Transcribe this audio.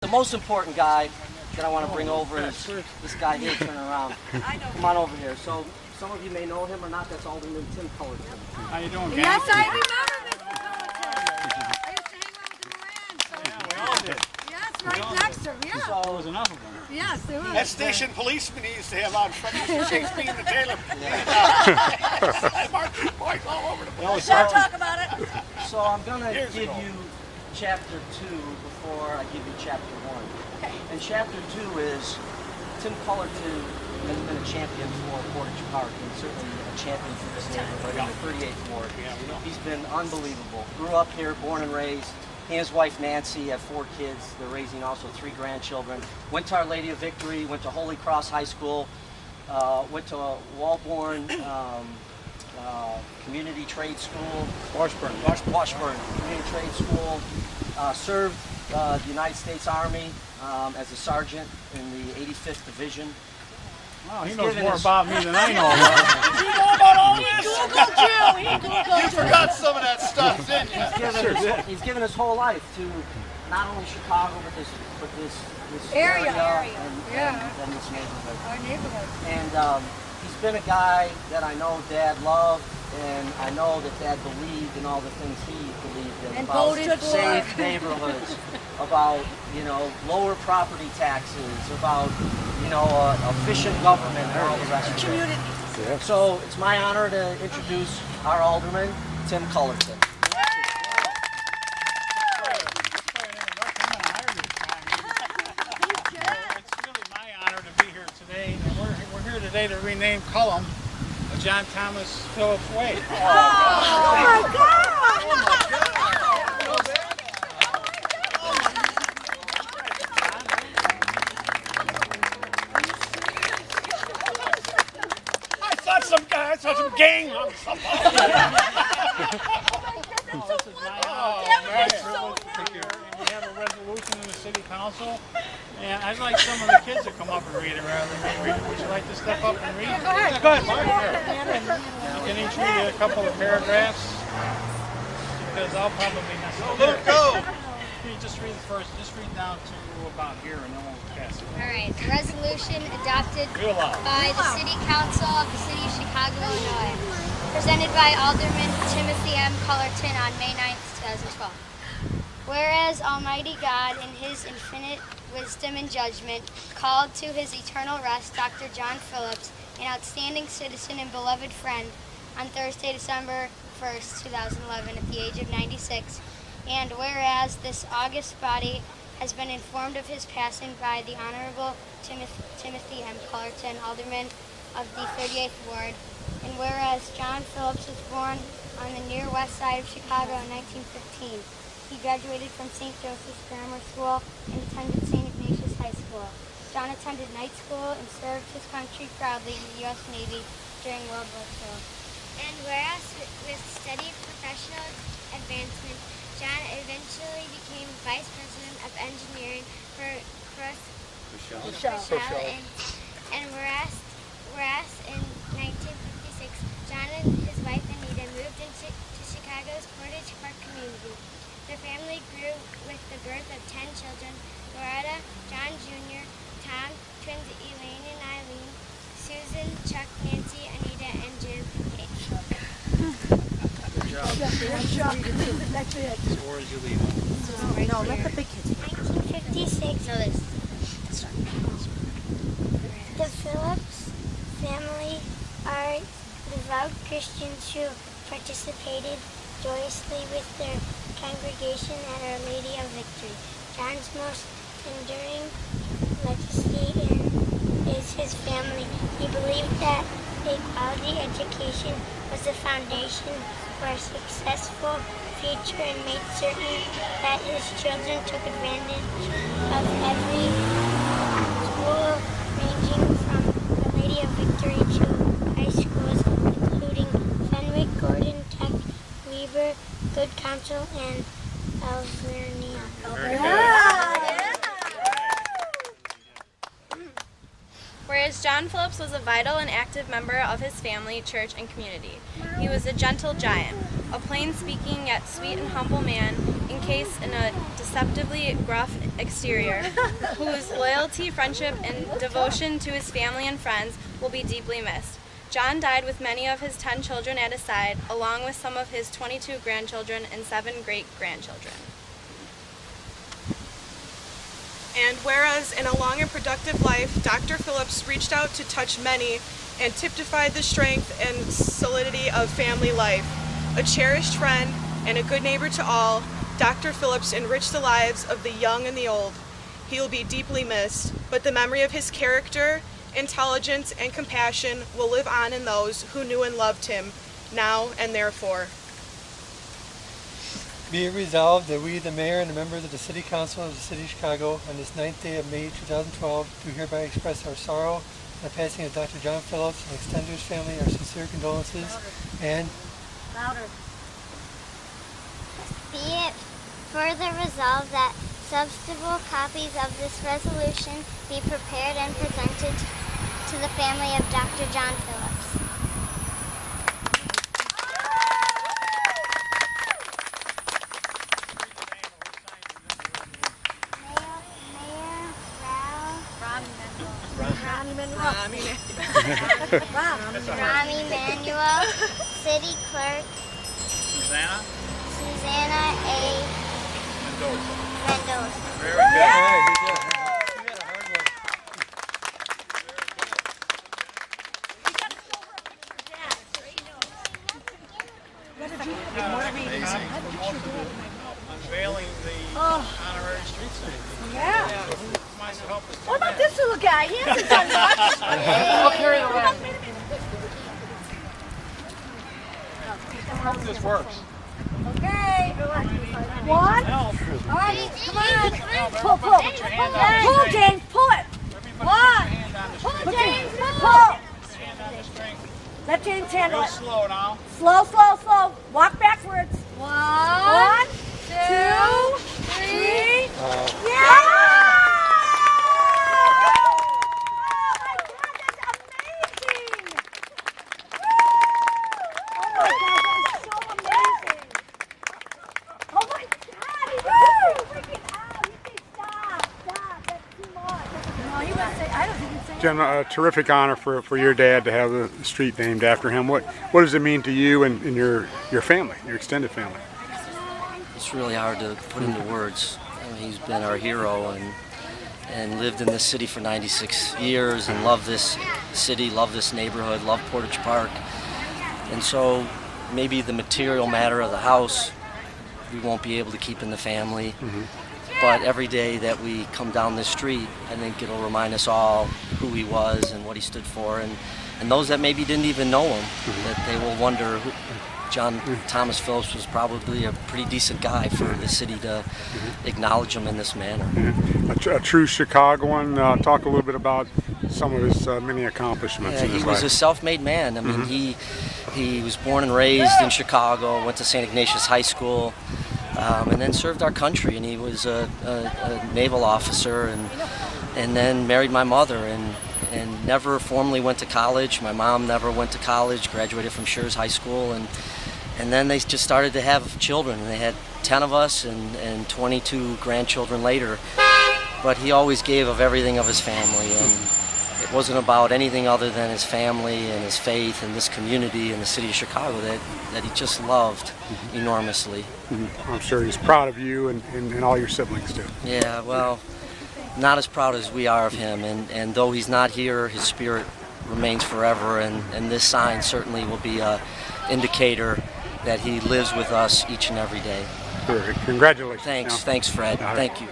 the most important guy that I want to bring over is this guy here turning around. Come on over here. So some of you may know him or not. That's Alderman Tim Cullerton. How you doing, gang? Yes, I remember Mr. Cullerton. I used to hang out with the Moran. Yeah, we all did. Yes, right next to him, yeah. So There was enough of them. Yes, there was. That station policeman he used to have on from Shakespeare and the Taylor. Boys all over the place. Don't talk about it. So I'm going to give you chapter 2 before I give you chapter 1. Okay. And chapter 2 is Tim Cullerton has been a champion for Portage Park and certainly a champion for this neighborhood in the 38th Ward. He's been unbelievable. Grew up here, born and raised. He and his wife Nancy have 4 kids. They're raising also 3 grandchildren. Went to Our Lady of Victory, went to Holy Cross High School, went to Walborn Community Trade School. Washburn. Washburn Community Trade School. Served the United States Army as a sergeant in the 85th Division. Wow, he knows more about me than I know about. You know about all this? He You forgot some of that stuff, didn't you? He's given his whole life to not only Chicago, but this Area. and Yeah. and this neighborhood. Our neighborhood. And he's been a guy that I know Dad loved, and I know that Dad believed in all the things he believed in And about voted for. safe neighborhoods, about lower property taxes, about efficient government, and all the rest of it. Community. So it's my honor to introduce our alderman, Tim Cullerton. It's really my honor to be here today. And we're here today to rename Cullum John Thomas Phillips Way. Oh my God! I saw some gang on somebody. This is my honor. We have a resolution in the city council, and I'd like some of the kids to come up and read it rather than me read it. Would you like to step up and read? Go ahead. Go ahead. You can each read a couple of paragraphs, because I'll probably mess it up. Go! You just read the first. Just read down to about here, and then we'll pass it. All right. The resolution adopted Real loud. by the City Council of the City of Chicago, Illinois, presented by Alderman Timothy M. Cullerton on May 9th, 2012. Whereas Almighty God, in His infinite wisdom and judgment, called to His eternal rest Dr. John Phillips, an outstanding citizen and beloved friend, on Thursday, December 1st, 2011, at the age of 96. And whereas this august body has been informed of his passing by the Honorable Timothy M. Cullerton, Alderman of the 38th Ward, and whereas John Phillips was born on the near west side of Chicago in 1915, he graduated from St. Joseph's Grammar School and attended St. Ignatius High School. John attended night school and served his country proudly in the U.S. Navy during World War II. And whereas with steady professional advancement, John eventually became Vice President of Engineering for Rochelle. And whereas in 1956, John and his wife Anita moved into Chicago's Portage Park community. Their family grew with the birth of 10 children: Loretta, John Jr., Tom, twins Elaine and Eileen, Susan, Chuck, Nancy, Anita, and Jim. That's it. So where did you leave it? No, let the big kids. 1956. No, this. The Phillips family are devout Christians who participated joyously with their congregation at Our Lady of Victory. John's most enduring legacy is his family. He believed that a quality education was the foundation for a successful future and made certain that his children took advantage of every school ranging from Our Lady of Victory to high schools, including Fenwick, Gordon, Tech, Weber, Good Counsel, and Alvernia. years, John Phillips was a vital and active member of his family, church, and community. He was a gentle giant, a plain-speaking yet sweet and humble man, encased in a deceptively gruff exterior, whose loyalty, friendship, and devotion to his family and friends will be deeply missed. John died with many of his 10 children at his side, along with some of his 22 grandchildren and 7 great-grandchildren. And whereas in a long and productive life, Dr. Phillips reached out to touch many and typified the strength and solidity of family life. A cherished friend and a good neighbor to all, Dr. Phillips enriched the lives of the young and the old. He will be deeply missed, but the memory of his character, intelligence, and compassion will live on in those who knew and loved him, now and therefore. Be it resolved that we, the mayor and the members of the City Council of the City of Chicago, on this 9th day of May 2012, do hereby express our sorrow on the passing of Dr. John Phillips and extend to his family our sincere condolences and Be it further resolved that substantial copies of this resolution be prepared and presented to the family of Dr. John Phillips. Rami Manuel, City Clerk, Susanna A. Mendoza. Very good. All right, good job. You had a hard Unveiling the honorary street sign. Yeah. Help us What about this little guy? He hasn't done much. I'll carry the rest. Hope this works. Okay. One. All right, come on. Pull. Pull, James. Pull it. One. Pull, James. Pull. Let James handle it. Slow now. Slow. Walk backwards. One, two, three. Yeah! Jen, a terrific honor for your dad to have a street named after him. What does it mean to you and your family, your extended family? It's really hard to put into words. I mean, he's been our hero and lived in this city for 96 years and loved this city, loved this neighborhood, loved Portage Park. And so maybe the material matter of the house we won't be able to keep in the family. But every day that we come down this street, I think it'll remind us all who he was and what he stood for. And those that maybe didn't even know him, that they will wonder who John Thomas Phillips was probably a pretty decent guy for the city to acknowledge him in this manner. A true Chicagoan. Talk a little bit about some of his many accomplishments in his life. He was a self-made man. I mean, he was born and raised in Chicago, went to St. Ignatius High School, and then served our country. And he was a naval officer, and then married my mother, and never formally went to college. My mom never went to college, graduated from Schurz High School, and then they just started to have children. And they had 10 of us and 22 grandchildren later. But he always gave of everything of his family, and it wasn't about anything other than his family and his faith and this community and the city of Chicago that he just loved enormously. I'm sure he's proud of you and all your siblings too. Yeah, well, not as proud as we are of him, and though he's not here, his spirit remains forever, and this sign certainly will be an indicator that he lives with us each and every day. Perfect. Congratulations. Thanks, Fred. Thank you.